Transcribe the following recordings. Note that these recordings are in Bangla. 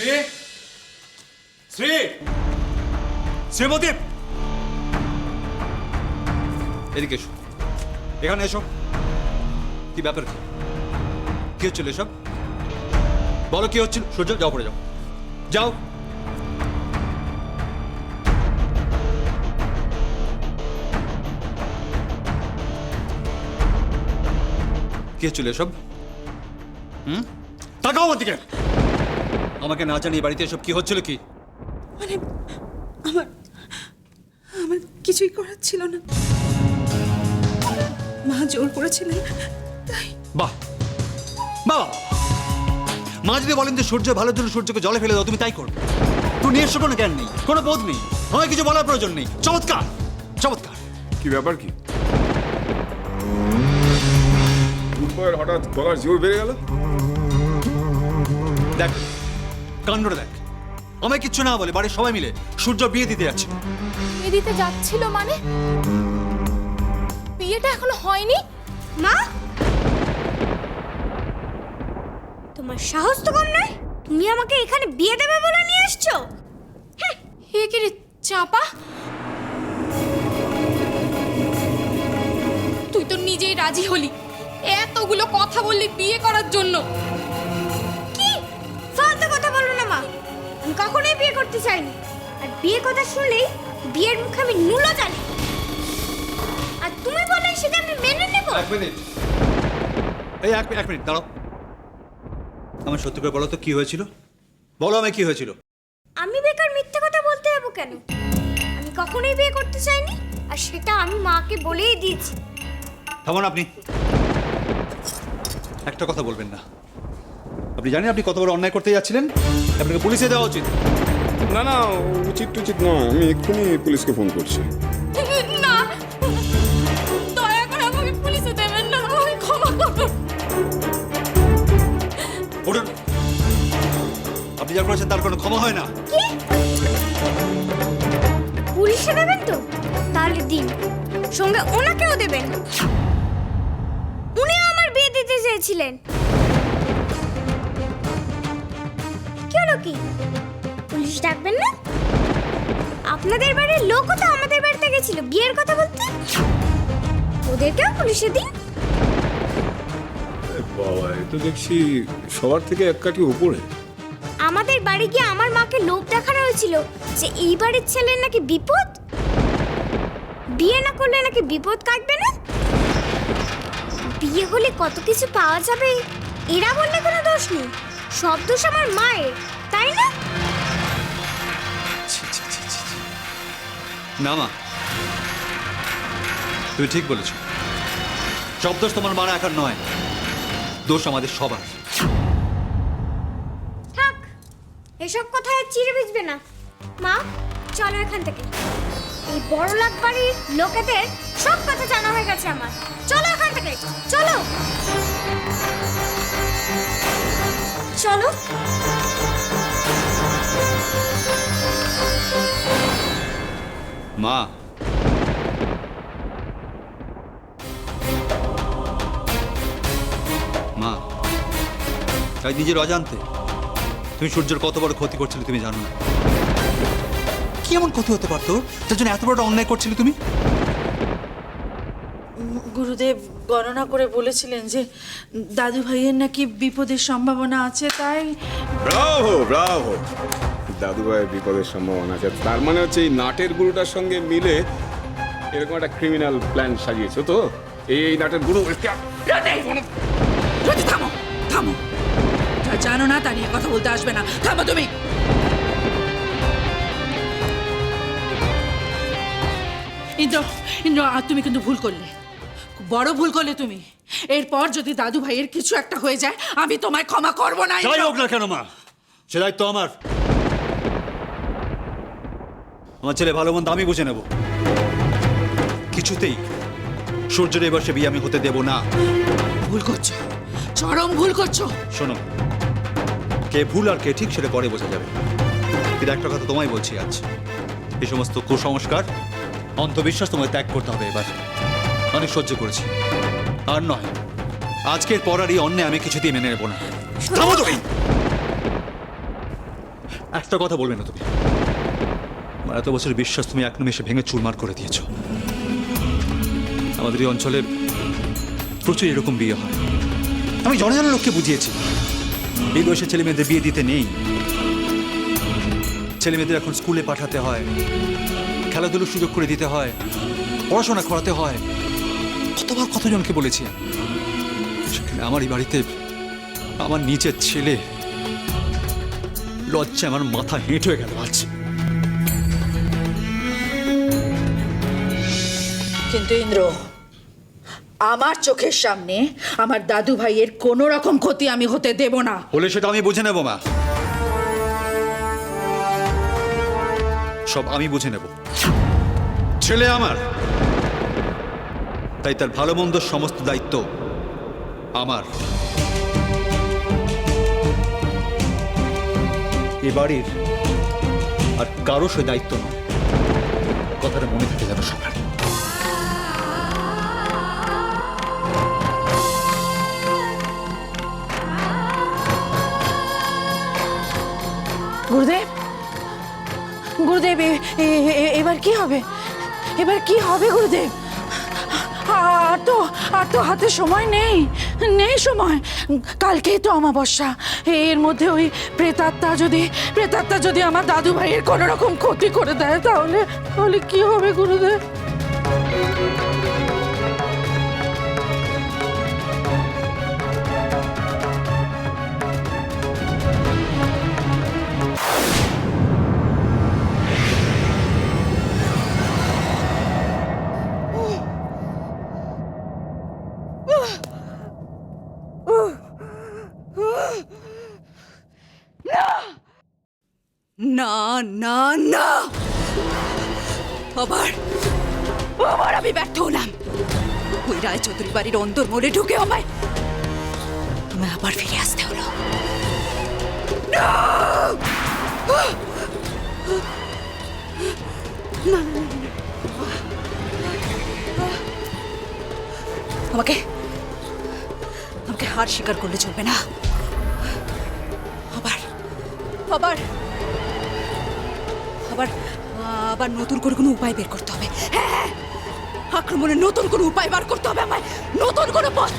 শ্রী শ্রী শ্রীমতী, এদিকে এসো, এখানে এসো। কি ব্যাপার, কি হচ্ছিল এসব? বলো কি হচ্ছিল? সূর্য, যাও পড়ে যাও, যাও। কি হচ্ছিল এসব? তাকাও আমার দিকে। আমাকে না জানিয়ে বাড়িতে এসব কি হচ্ছিল? কি মানে আমার আমার কিছুই করার ছিল না, মা জোর করেছিলেন তাই। বাহ বাহ, মা যদি বলেন যে সূর্য ভালোর জন্য সূর্যকে জলে ফেলে দাও, তুমি তাই করবে? তুমি নিজস্ব কোনো জ্ঞান নেই, কোনো বোধ নেই, আমায় কিছু বলার প্রয়োজন নেই। চমৎকার চমৎকার। কি ব্যাপার? কি দুপুর হঠাৎ গলার জোর বেড়ে গেল? দেখ কাণ্ডটা দেখ, আমায় কিচ্ছু না বলে বাড়ির সবাই মিলে সূর্য বিয়ে দিতে যাচ্ছে। বিয়ে দিতে যাচ্ছিল মানে? বিয়েটা এখনো হয়নি? মা, তোমার সাহস তো কম নয়, তুমি আমাকে এখানে বিয়ে দেবে বলে নিয়ে এসছো? হে কি রে চাপা, তুই তো নিজেই রাজি হলি, এতগুলো কথা বললি বিয়ে করার জন্য। কি ফালতু কথা বলো না মা, আমি কখনোই বিয়ে করতে চাইনি। আর বিয়ে কথা শুনলেই বিয়ের মুখে আমি নুলো জানি। আর তুমি বলে সেটা আমি মেনে নেব? এক মিনিট, এই এক মিনিট দাঁড়াও। আমার সত্যি করে বলো তো কি হয়েছিল? বলো আমায় কি হয়েছিল? আমি বেকার মিথ্যে কথা বলতে যাবো কেন? আমি কখনোই বিয়ে করতে চাইনি, আর সেটা আমি মাকে বলেই দিয়েছি। থামুন আপনি, একটা কথা বলবেন না। আপনি জানেন আপনি কত বড় অন্যায় করতে যাচ্ছিলেন? আপনাকে পুলিশে দেওয়া উচিত। না না, উচিত টুচিত নয়, আমি এক্ষুনি পুলিশকে ফোন করছি। না, দয়া করে আমাকে পুলিশে দেবেন না, আমাকে ক্ষমা করুন। উঠুন, আপনি যা করেছেন তার কোনো ক্ষমা হয় না। কি পুলিশে দেবেন তো? তাহলে দিন, সঙ্গে ওনাকেও দেবেন। উনিও আমার বিয়ে দিতে চেয়েছিলেন। কি হলো কি, পুলিশ ডাকবেন না? আপনাদের বাড়ির লোকও তো আমাদের বাড়িতে গেছিল বিয়ের কথা বলতে, ওদেরকেও পুলিশে দিন। বাবা, এ তো দেখছি সবার থেকে এক কাঠি উপরে। আমাদের বাড়ি গিয়ে আমার মাকে লোভ দেখানো হয়েছিল যে এই বাড়ির ছেলের নাকি বিপদ, বিয়ে না করলে নাকি বিপদ কাটবে না, বিয়ে হলে কত কিছু পাওয়া যাবে, এরা বললে কোনো দোষ নেই, সব দোষ আমার মায়ের, তাই না? না মা, তুমি ঠিক বলেছ, সব দোষ তোমার মারা একার নয়, দোষ আমাদের সবার। থাক, এসব কথায় আর চিড়ে ভিজবে না। মা, চলো এখান থেকে, এই বড় লাখ বাড়ির লোকেদের সব কথা জানা হয়ে গেছে আমার। চলো এখান থেকে, চলো চলো। মা, মা, তাই নিজের অজান্তে তুমি সূর্যের কত বড় ক্ষতি করছিলে তুমি জানো না। কি এমন ক্ষতি হতে পারতো তার জন্য এত বড় অন্যায় করছিলে তুমি? গুরুদেব গণনা করে বলেছিলেন যে দাদু ভাইয়ের নাকি বিপদের সম্ভাবনা আছে, তাই। ব্রাভো ব্রাভো, দাদু ভাইয়ের বিপদের সম্ভাবনা আছে, তার মানে হচ্ছে এই নাটের গুরুটার সঙ্গে মিলে এরকম একটা ক্রিমিনাল প্ল্যান সাজিয়েছো তো? এই নাটের গুরু রোজি, থামো থামো, যা জানো না তা নিয়ে কথা বলতে আসবে না, থামো তুমি। ইন্দ্র, ইন্দ্র, আর তুমি কিন্তু ভুল করলে, খুব বড় ভুল করলে তুমি। এরপর যদি দাদু ভাইয়ের কিছু একটা হয়ে যায়, আমি তোমায় ক্ষমা করব না। যাই হোক না কেন মা, সে দায়িত্ব আমার। আমার ছেলে ভালো মন্দ আমি বুঝে নেব। কিছুতেই সূর্যের এবার সে বিয়ে আমি হতে দেব না। ভুল করছো, চরম ভুল করছো। শোনো, কে ভুল আর কে ঠিক সেটা পরে বোঝা যাবে, কিন্তু একটা কথা তোমায় বলছি আজ, এই সমস্ত কুসংস্কার অন্ধবিশ্বাস তোমায় ত্যাগ করতে হবে। এবার অনেক সহ্য করেছি, আর নয়, আজকের পর আর এই অন্যায় আমি কিছুতেই মেনে নেব না। থামো তুমি। একটা কথা বলবে না তুমি। আমার এত বছর বিশ্বাস তুমি এক নিমেষে ভেঙে চুরমার করে দিয়েছ। আমাদের এই অঞ্চলে প্রচুর এরকম বিয়ে হয়। আমি জনে জনে লোককে বুঝিয়েছি এই বয়সে ছেলে মেয়েদের বিয়ে দিতে নেই। ছেলে মেয়েদের এখন স্কুলে পাঠাতে হয়, খেলাধুলোর সুযোগ করে দিতে হয়, পড়াশোনা করাতে হয়। কতবার কতজনকে বলেছি। সেখানে আমারই বাড়িতে আমার নিজের ছেলে, লজ্জায় আমার মাথা হেঁট হয়ে গেল আজ। কিন্তু ইন্দ্র, আমার চোখের সামনে আমার দাদু ভাইয়ের কোনো রকম ক্ষতি আমি হতে দেব না। বলে সেটা আমি বুঝে নেব মা, সব আমি বুঝে নেব। ছেলে আমার, তাই তার ভালো মন্দ সমস্ত দায়িত্ব আমার। এ বাড়ির আর কারো সে দায়িত্ব নয়। কথাটা মনে থাকে যেন সবার। গুরুদেব, গুরুদেব, এবার কি হবে? এবার কি হবে গুরুদেব? আর তো হাতে সময় নেই, নেই সময়। কালকেই তো অমাবস্যা। এর মধ্যে ওই প্রেতাত্মা যদি আমার দাদু ভাইয়ের কোনো রকম ক্ষতি করে দেয়, তাহলে কি হবে গুরুদেব? না না না, আবার আমি ব্যর্থ হলাম। ওই রায়চৌধুরী বাড়ির অন্দর মোড়ে ঢুকে আমায় আবার ফিরে আসতে হলো। আমাকে হার স্বীকার করলে চলবে না। আবার নতুন করে কোনো উপায় বের করতে হবে। হ্যাঁ, আক্রমণের নতুন কোনো উপায় বার করতে হবে আমায়, নতুন কোনো পথ।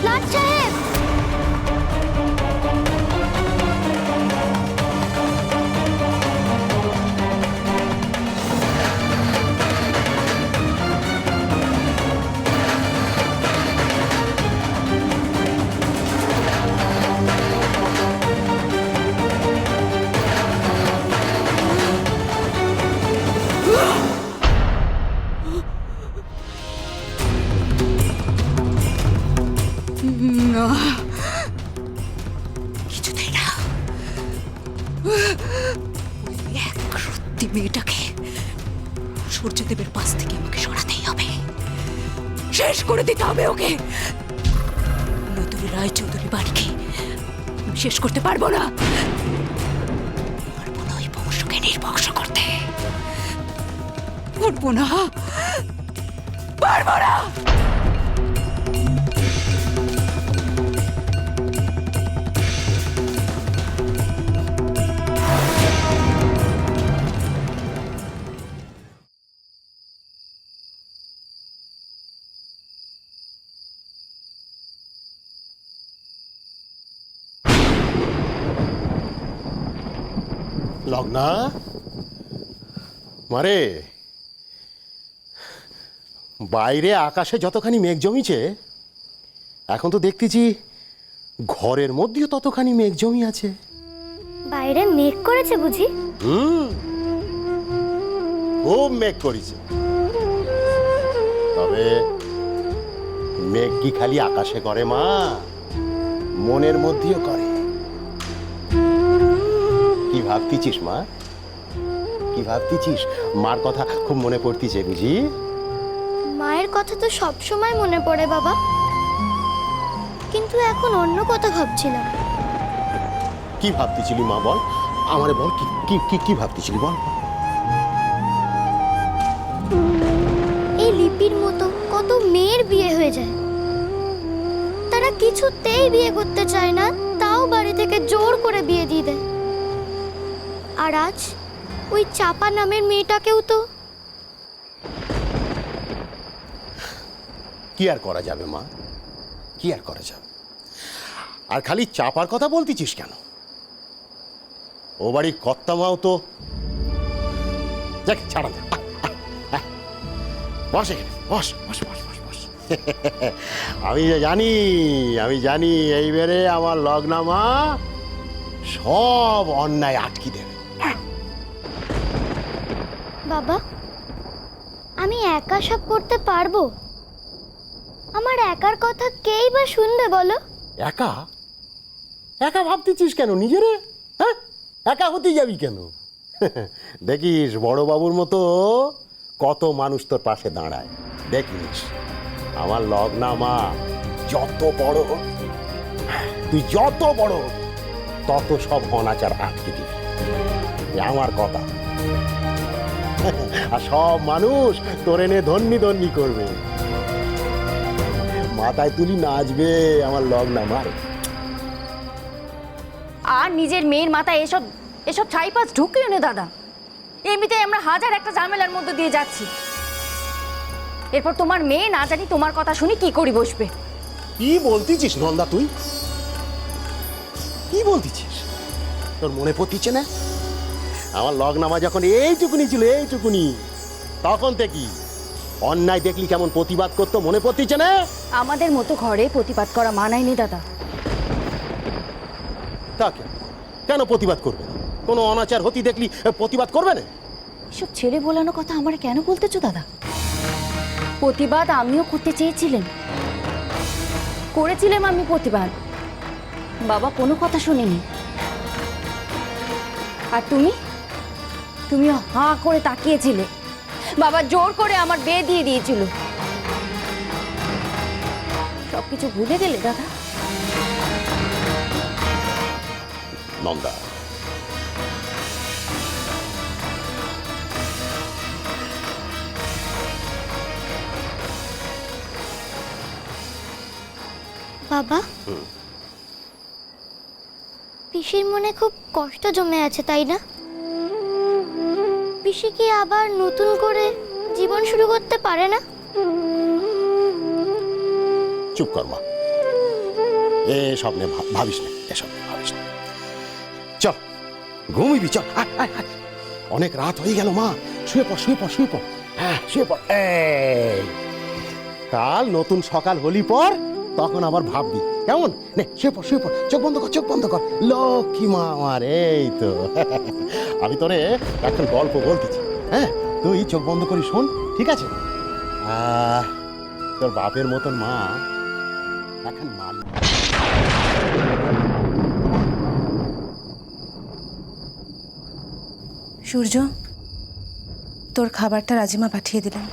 লাট সাহেব, কিছুতেই না। এক রত্তি মেয়েটাকে সূর্যদেবের পাশ থেকে আমাকে সরাতেই হবে, শেষ করে দিতে হবে ওকে। নতুন রায়চৌধুরী বাড়িকে আমি শেষ করতে পারবো না ওই বংশকে নির্বংশ করতে পারবো না। লগ্না মারে, বাইরে আকাশে যতখানি মেঘ জমিছে, এখন তো দেখতেছি ঘরের মধ্যেও ততখানি মেঘ জমি আছে। বাইরে মেঘ করেছে বুঝি? খুব মেঘ করেছে। তবে মেঘ কি খালি আকাশে করে মা, মনের মধ্যেও করে। কি ভাবতেছিস মা, কি ভাবতেছিস? মার কথা খুব মনে পড়তিছে বুঝি? মায়ের কথা তো সব সময় মনে পড়ে বাবা, কিন্তু এখন অন্য কথা ভাবছিলাম। কি ভাবতেছিলি মা বল, আমারে বল, কি কি কি কি ভাবতেছিলি বল। এই লিপির মতো কত মেয়ের বিয়ে হয়ে যায়, তারা কিছুতেই বিয়ে করতে চায় না, তাও বাড়ি থেকে জোর করে বিয়ে দিয়ে দেয়। আর আজ ওই চাপা নামের মেয়েটাকেও তো। কি আর করা যাবে মা, কি আর করা যাবে? আর খালি চাপার কথা বলতেছিস কেন? ও বাড়ির কর্তামাও তো দেখ, ছাড়া দে। বস এখানে, বস বস বস বস বস। আমি যে জানি, আমি জানি এইবারে আমার লগ্নামা সব অন্যায় আটকে দেবে। বাবা, আমি একা সব করতে পারবো? আমার একার কথা কেই বা শুনবে বলো? একা একা ভাবতেছিস কেন নিজেরে? হ্যাঁ, একা হতে যাবি কেন? দেখিস বড় বাবুর মতো কত মানুষ তোর পাশে দাঁড়ায়। দেখিস আমার লগ্নামা যত বড়, তুই যত বড় তত সব অনাচার আটকে দিবি, এ আমার কথা। আর সব মানুষ তোর এনে ধন্যি ধন্যি করবে, মাথায় তুলি নাচবে আমার লগ্নামার। আর নিজের মেয়ের মাথায় এসব এসব ছাইপাস ঢুকিও না দাদা। এমনিতেই আমরা হাজার একটা ঝামেলার মধ্যে দিয়ে যাচ্ছি, এরপর তোমার মেয়ে না জানি তোমার কথা শুনি কি করি বসবে। কি বলতেছিস নন্দা, তুই কি বলতেছিস? তোর মনে পড়তিছে না আমার লগ্নামা যখন এইটুকুনি ছিল, এইটুকুনি, তখন থেকে অন্যায় দেখলি কেমন প্রতিবাদ করতো, মনে পড়তিছে না? আমাদের মতো ঘরে প্রতিবাদ করা মানায় নি দাদা। তা কেন প্রতিবাদ করবে না? কোনো অনাচার হতি দেখলি প্রতিবাদ করবে না? এসব ছেলে বলানো কথা আমার কেন বলতেছো দাদা? প্রতিবাদ আমিও করতে চেয়েছিলাম, করেছিলাম আমি প্রতিবাদ, বাবা কোনো কথা শুনিনি। আর তুমিও হাঁ করে তাকিয়েছিলে, বাবা জোর করে আমার বিয়ে দিয়ে দিয়েছিল। সবকিছু ভুলে গেলে দাদা? নন্দা, বাবা, পিসির মনে খুব কষ্ট জমে আছে তাই না? পিসি কি আবার নতুন করে জীবন শুরু করতে পারে না? চুপ কর মা, এসব নিয়ে ভাবিস না, এসব নিয়ে ভাবিস না। চল ঘুমিবি, চল আয়, আয়, আয়। অনেক রাত হয়ে গেল মা, শুয়ে পড় শুয়ে পড় শুয়ে পড়। হ্যাঁ শুয়ে পড়। এই কাল নতুন সকাল হলি পর তখন আবার ভাববি, কেমন? নে শুয়ে পড় শুয়ে পড়, চোখ বন্ধ কর, চোখ বন্ধ কর। লক্ষ্মী মা আমার, এই তো। আমি তোরে এখন গল্প বলতেছি, হ্যাঁ তুই চোখ বন্ধ করি শোন, ঠিক আছে? তোর বাপের মতন মা এখন মালিক। সূর্য, তোর খাবারটা রাজিমা পাঠিয়ে দিলেন।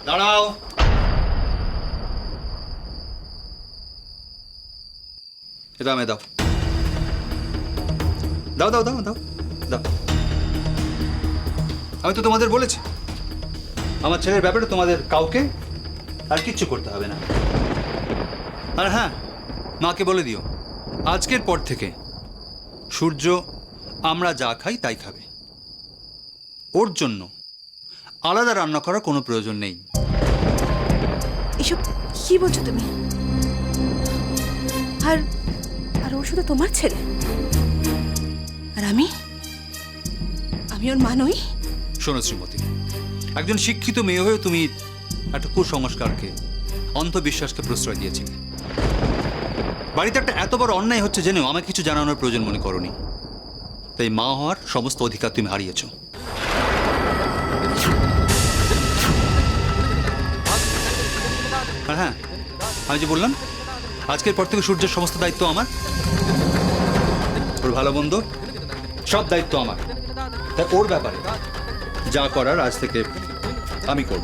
দাঁড়াও। এটা আমায় দাও, দাও দাও দাও দাও দাও। আমি তো তোমাদের বলেছি আমার ছেলের ব্যাপারে তোমাদের কাউকে আর কিচ্ছু করতে হবে না। আর হ্যাঁ, মাকে বলে দিও আজকের পর থেকে সূর্য আমরা যা খাই তাই খাবে, ওর জন্য আলাদা রান্না করার কোনো প্রয়োজন নেই। এসব কি বলছো তুমি? আর আর ও শুধু তোমার ছেলে, আর আমি ওর মা নই? শোনো শ্রীমতী, একজন শিক্ষিত মেয়ে হয়ে তুমি একটা কুসংস্কারকে, অন্ধবিশ্বাসকে প্রশ্রয় দিয়েছিলে। বাড়িতে একটা এত বড় অন্যায় হচ্ছে জেনেও আমাকে কিছু জানানোর প্রয়োজন মনে করনি। তাই মা হওয়ার সমস্ত অধিকার তুমি হারিয়েছো। আর হ্যাঁ, আমি যে বললাম আজকের পর থেকে সূর্যের সমস্ত দায়িত্ব আমার, ওর ভালো মন্দ সব দায়িত্ব আমার। তাই ওর ব্যাপারে যা করার আজ থেকে আমি করব।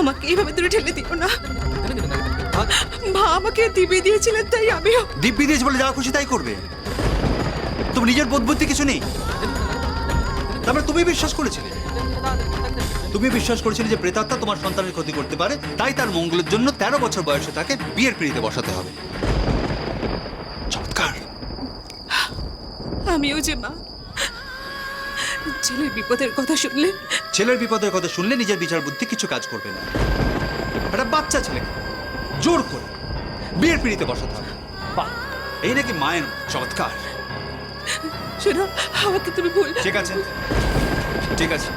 আমাকে এইভাবে দূরে ঠেলে দিও না। মা আমাকে দিবে দিয়েছিলেন, তাই আমিও। দিব্যি দিয়েছে বলে যা খুশি তাই করবে? তোমার নিজের বোধ বুদ্ধি কিছু নেই? তারপরে তুমি বিশ্বাস করেছিলে, যে প্রেতাত্মা তোমার সন্তানের ক্ষতি করতে পারে, তাই তার মঙ্গলের জন্য 13 বছর বয়সে তাকে বিয়ের পিঁড়িতে বসাতে হবে। চমৎকার। আমিও যে মা, ছেলের বিপদের কথা শুনলে নিজের বিচার বুদ্ধি কিছু কাজ করবে না। একটা বাচ্চা ছেলেকে জোর করে বিয়ের পিঁড়িতে বসাতে হবে। বাহ, এই নাকি মায়ের চমৎকার। শোনো, আমাকে তুমি ভুল। ঠিক আছে,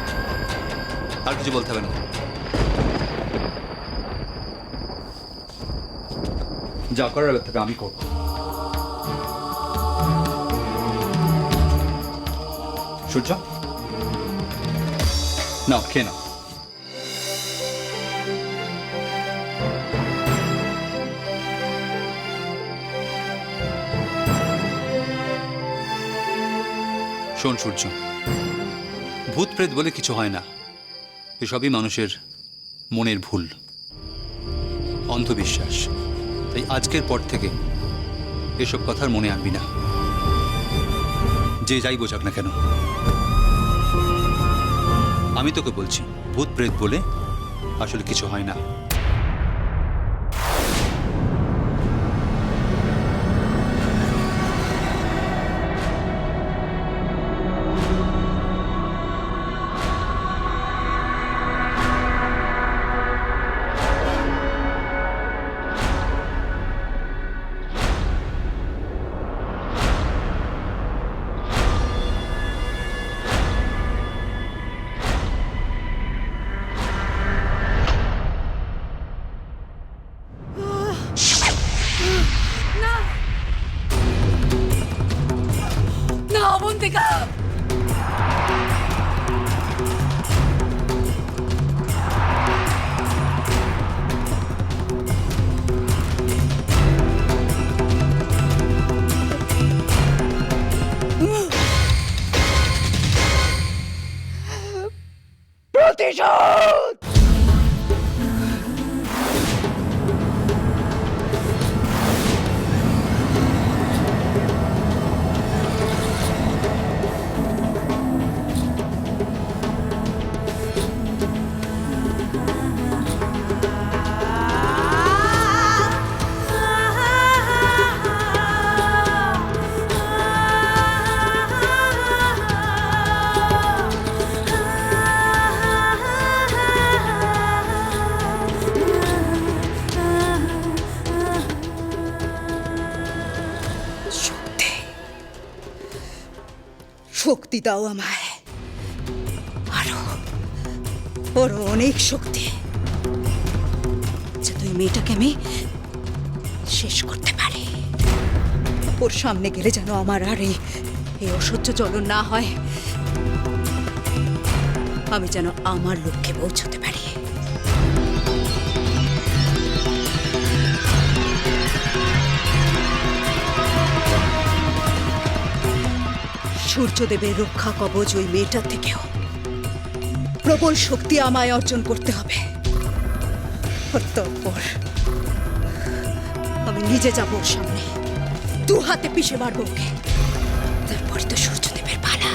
আর কিছু বলতে হবে না। যা করার এবার থেকে আমি করব। সূর্য, নাও খেয়ে নাও। শোন সূর্য, ভূত প্রেত বলে কিছু হয় না। এসবই মানুষের মনের ভুল, অন্ধবিশ্বাস। তাই আজকের পর থেকে এসব কথার মনে আনবি না, যে যাই বোঝাক না কেন। আমি তোকে বলছি, ভূত প্রেত বলে আসলে কিছু হয় না। না, অবন্তিকা। প্রতিশোধ। শক্তি দাও আমায়, আরো অনেক শক্তি, যাতে ওই মেয়েটাকে আমি শেষ করতে পারি। ওর সামনে গেলে যেন আমার আর এই অসহ্য জ্বলন না হয়, আমি যেন আমার লক্ষ্যে পৌঁছতে পারি। সূর্যদেবের রক্ষা কবচ ওই মেয়েটার থেকেও প্রবল শক্তি আমায় অর্জন করতে হবে। তারপর আমি নিজে যাবো ওর সামনে, 2 হাতে পিষে মারবো ওকে। তারপরে তো সূর্যদেবের পালা।